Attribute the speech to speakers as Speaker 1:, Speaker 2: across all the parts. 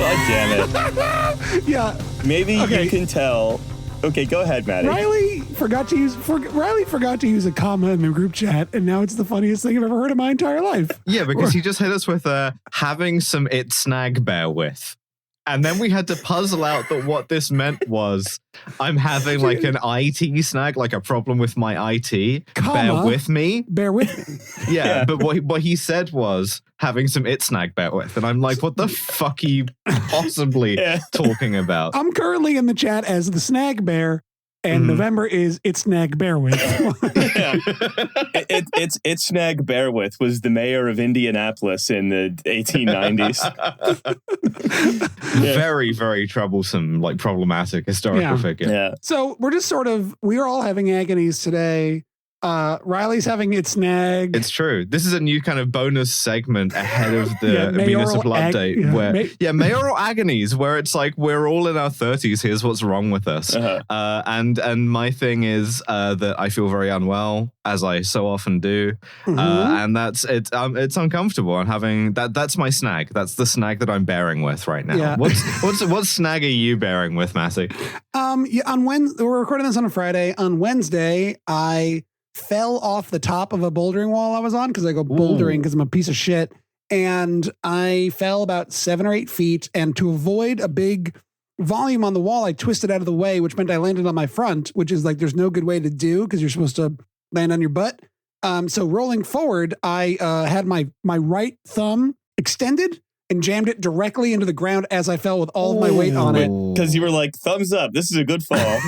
Speaker 1: God damn it.
Speaker 2: Yeah.
Speaker 1: Maybe you can tell. Okay, go ahead, Maddie.
Speaker 2: Riley forgot to use a comma in the group chat, and now it's the funniest thing I've ever heard in my entire life.
Speaker 3: Yeah, because he just hit us with having some it snag bear with. And then we had to puzzle out that what this meant was I'm having like an IT snag, like a problem with my IT.
Speaker 2: Comma,
Speaker 3: bear with me.
Speaker 2: Bear with me.
Speaker 3: Yeah, but what he said was having some it snag bear with. And I'm like, what the fuck are you possibly talking about?
Speaker 2: I'm currently in the chat as the snag bear, and November is it's snag bear with.
Speaker 1: It's snag Bearwith was the mayor of Indianapolis in the 1890s.
Speaker 3: Very, very troublesome, like problematic historical figure.
Speaker 1: Yeah.
Speaker 2: So we're just we're all having agonies today. Riley's having it snagged.
Speaker 3: It's true. This is a new kind of bonus segment ahead of the municipal update mayoral agonies, where it's like we're all in our 30s. Here's what's wrong with us. And my thing is that I feel very unwell, as I so often do, and that's it's uncomfortable. I'm having that's my snag. That's the snag that I'm bearing with right now.
Speaker 2: Yeah.
Speaker 3: What snag are you bearing with, Matty?
Speaker 2: On Wednesday, we're recording this on a Friday. On Wednesday, I fell off the top of a bouldering wall I was on because I go bouldering because I'm a piece of shit. And I fell about 7 or 8 feet. And to avoid a big volume on the wall, I twisted out of the way, which meant I landed on my front, which is like there's no good way to do because you're supposed to land on your butt. So rolling forward, I had my right thumb extended and jammed it directly into the ground as I fell with all of my weight on it.
Speaker 1: Because you were like, thumbs up, this is a good fall.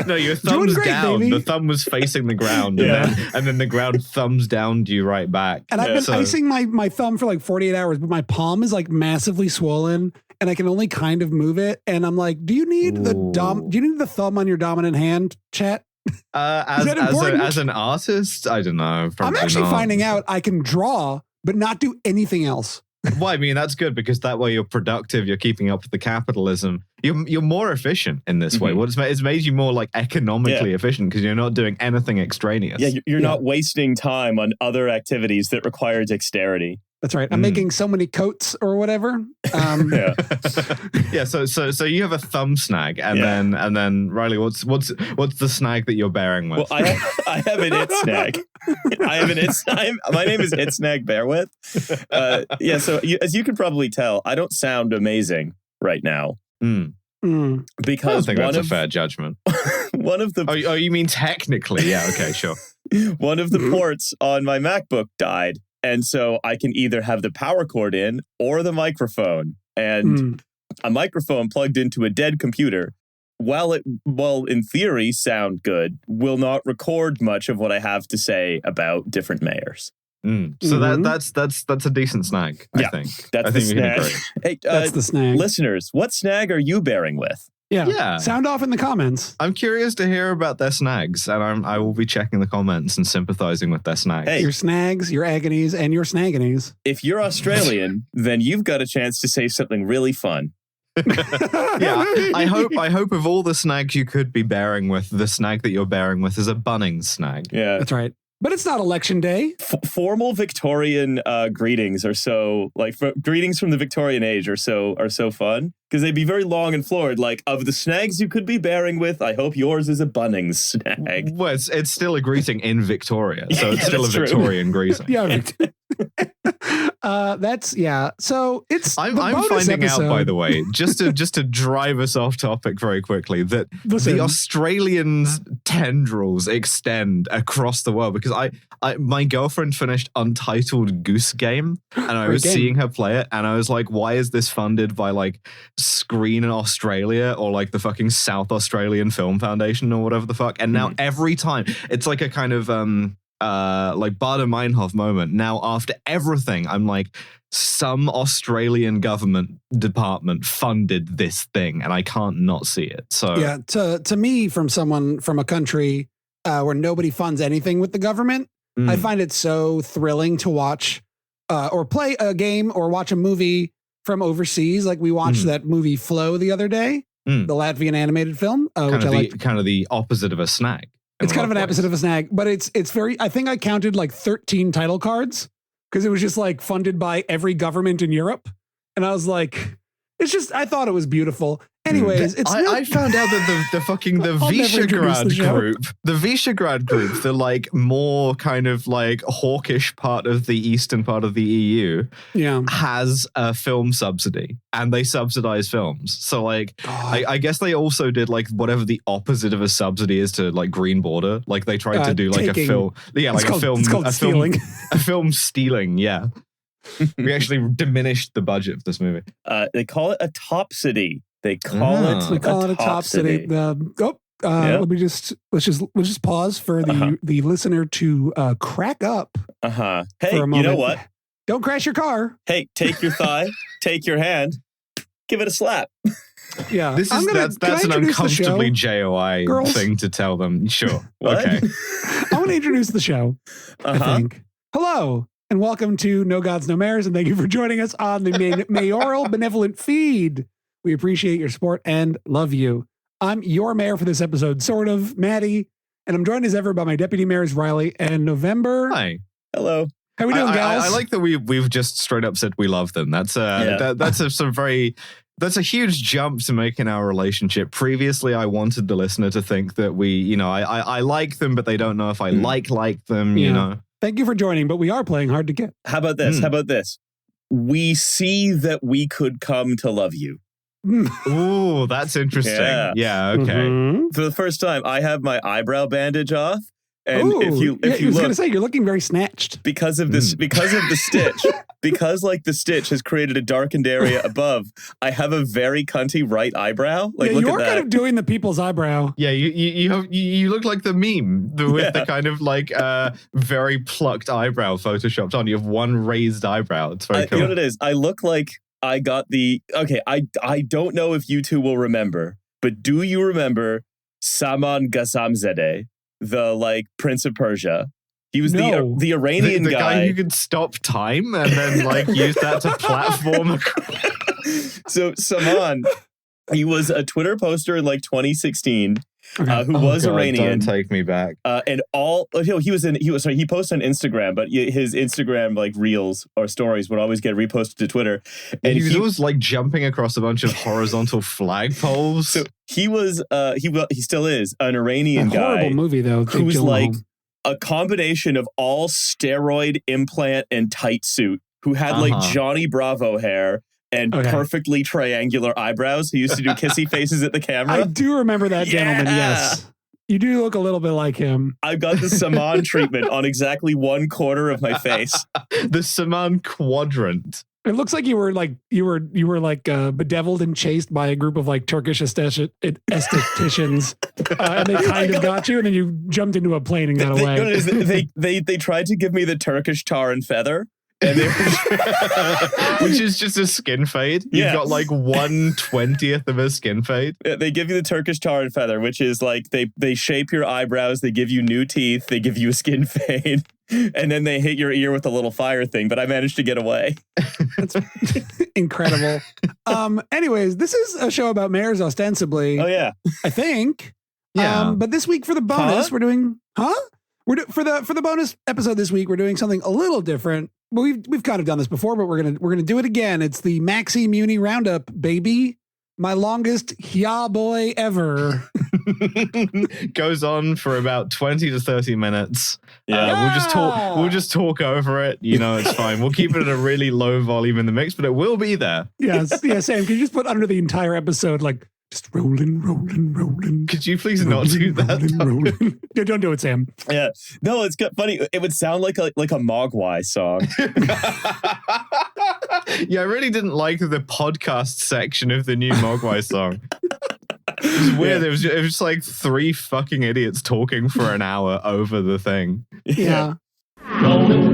Speaker 3: No, your thumb's down. Baby. The thumb was facing the ground. And then the ground thumbs downed you right back.
Speaker 2: And I've been icing my thumb for like 48 hours, but my palm is like massively swollen and I can only kind of move it. And I'm like, do you need the thumb on your dominant hand, chat?
Speaker 3: As an artist, I don't know.
Speaker 2: I'm actually finding out I can draw, but not do anything else.
Speaker 3: Well, I mean, that's good because that way you're productive. You're keeping up with the capitalism. You're more efficient in this way. It's made you more like economically efficient because you're not doing anything extraneous.
Speaker 1: Yeah, you're not wasting time on other activities that require dexterity.
Speaker 2: That's right. I'm making so many coats or whatever.
Speaker 3: So you have a thumb snag, and then Riley, what's the snag that you're bearing with?
Speaker 1: Well, I have an it snag. My name is It Snag Bearwith. So as you can probably tell, I don't sound amazing right now. Because
Speaker 3: I think that's a fair judgment.
Speaker 1: One of the
Speaker 3: oh, you mean technically? Yeah. Okay. Sure.
Speaker 1: One of the ports on my MacBook died. And so I can either have the power cord in or the microphone. And a microphone plugged into a dead computer, while it will in theory sound good, will not record much of what I have to say about different mayors.
Speaker 3: So that's a decent snag, I think.
Speaker 1: That's the snag. Hey,
Speaker 2: that's the snag.
Speaker 1: Listeners, what snag are you bearing with?
Speaker 2: Yeah. Sound off in the comments.
Speaker 3: I'm curious to hear about their snags, and I will be checking the comments and sympathizing with their snags.
Speaker 2: Hey, your snags, your agonies, and your snagonies.
Speaker 1: If you're Australian, then you've got a chance to say something really fun.
Speaker 3: I hope of all the snags you could be bearing with, the snag that you're bearing with is a Bunnings snag.
Speaker 1: Yeah,
Speaker 2: that's right. But it's not election day.
Speaker 1: Formal Victorian greetings are so greetings from the Victorian age are so fun because they'd be very long and florid. Like, of the snags you could be bearing with, I hope yours is a Bunnings snag.
Speaker 3: Well, it's still a greeting in Victoria, so it's still a Victorian greeting.
Speaker 2: So it's
Speaker 3: I'm finding out, by the way, just to drive us off topic very quickly, that the Australians' tendrils extend across the world because my girlfriend finished Untitled Goose Game and I was seeing her play it and I was like, why is this funded by like Screen in Australia or like the fucking South Australian Film Foundation or whatever the fuck? And now every time it's like a kind of like Bader Meinhof moment. Now after everything, I'm like, some Australian government department funded this thing and I can't not see it. So
Speaker 2: to me, from someone from a country where nobody funds anything with the government, I find it so thrilling to watch or play a game or watch a movie from overseas. Like we watched that movie Flow the other day, the Latvian animated film, which I like.
Speaker 3: Kind of the opposite of a snag.
Speaker 2: It's kind of an opposite of a snag, but it's very, I think I counted like 13 title cards because it was just like funded by every government in Europe. And I was like, It's just, I thought it was beautiful. Anyways,
Speaker 3: I found out that the Visegrad group, the like more kind of like hawkish part of the eastern part of the EU, has a film subsidy, and they subsidize films. So like, I guess they also did like whatever the opposite of a subsidy is to like Green Border. Like they tried to do like a film, a film stealing. Yeah. We actually diminished the budget for this movie.
Speaker 1: They call it a topsity. They call it a topsity.
Speaker 2: Let's just pause for the listener to crack up.
Speaker 1: Hey, you know what?
Speaker 2: Don't crash your car.
Speaker 1: Hey, take your thigh, take your hand, give it a slap.
Speaker 2: Yeah,
Speaker 3: that's an uncomfortably JOI thing to tell them. Sure. Okay.
Speaker 2: I want to introduce the show. I think. Hello. And welcome to No Gods, No Mayors, and thank you for joining us on the mayoral benevolent feed. We appreciate your support and love you. I'm your mayor for this episode, sort of, Maddie, and I'm joined as ever by my deputy mayors, Riley and November.
Speaker 3: Hi.
Speaker 1: Hello.
Speaker 2: How we doing, gals?
Speaker 3: I like that we've just straight up said we love them. That's a huge jump to make in our relationship. Previously, I wanted the listener to think that I like them, but they don't know if I like them, you know.
Speaker 2: Thank you for joining, but we are playing hard to get.
Speaker 1: How about this? We see that we could come to love you.
Speaker 3: Ooh, that's interesting. Yeah, okay.
Speaker 2: Mm-hmm.
Speaker 1: For the first time, I have my eyebrow bandage off. And
Speaker 2: Ooh,
Speaker 1: if you
Speaker 2: I was
Speaker 1: look,
Speaker 2: going to say, you're looking very snatched.
Speaker 1: Because of the stitch, because like the stitch has created a darkened area above, I have a very cunty right eyebrow. Like, look
Speaker 2: you're
Speaker 1: at that.
Speaker 2: kind of doing the people's eyebrow.
Speaker 3: Yeah, you look like the meme with the kind of like very plucked eyebrow photoshopped on. You have one raised eyebrow. It's very cool.
Speaker 1: You know what it is? I look like I got the... Okay, I don't know if you two will remember, but do you remember Saman Ghazamzadeh, the like Prince of Persia? He was the Iranian
Speaker 3: the guy who could stop time and then like use that to platform.
Speaker 1: So Saman, he was a Twitter poster in like 2016. Who was Iranian?
Speaker 3: Don't take me back.
Speaker 1: And he posted on Instagram, but his Instagram like reels or stories would always get reposted to Twitter. And
Speaker 3: he was always like jumping across a bunch of horizontal flagpoles.
Speaker 1: So he was he still is an Iranian guy.
Speaker 2: Horrible movie though.
Speaker 1: Who's like a combination of all steroid, implant, and tight suit. Who had like Johnny Bravo hair. And perfectly triangular eyebrows. He used to do kissy faces at the camera.
Speaker 2: I do remember that gentleman, yes. You do look a little bit like him.
Speaker 1: I've got the Saman treatment on exactly one corner of my face.
Speaker 3: The Saman quadrant.
Speaker 2: It looks like you were bedeviled and chased by a group of like Turkish estheticians, and they kind of got you, and then you jumped into a plane and got away.
Speaker 1: They tried to give me the Turkish tar and feather. And
Speaker 3: which is just a skin fade. You've got like 1/20th of a skin fade.
Speaker 1: Yeah, they give you the Turkish tar and feather, which is like they shape your eyebrows, they give you new teeth, they give you a skin fade, and then they hit your ear with a little fire thing. But I managed to get away.
Speaker 2: That's incredible. Anyways, this is a show about mayors ostensibly.
Speaker 1: Oh yeah,
Speaker 2: I think. Yeah. But this week for the bonus, we're doing for the bonus episode this week, we're doing something a little different. But we've kind of done this before, but we're gonna do it again. It's the Maxi Muni Roundup, baby. My longest boy ever.
Speaker 3: Goes on for about 20 to 30 minutes. We'll just talk over it. You know, it's fine. We'll keep it at a really low volume in the mix, but it will be there.
Speaker 2: Yes. Yeah, Sam, can you just put under the entire episode like just rolling.
Speaker 3: Could you please not do that?
Speaker 2: Rolling. Yeah, don't do it, Sam.
Speaker 1: Yeah. No, it's funny. It would sound like a Mogwai song.
Speaker 3: Yeah, I really didn't like the podcast section of the new Mogwai song. It was weird. It was just like three fucking idiots talking for an hour over the thing.
Speaker 2: Yeah.
Speaker 4: Rolling,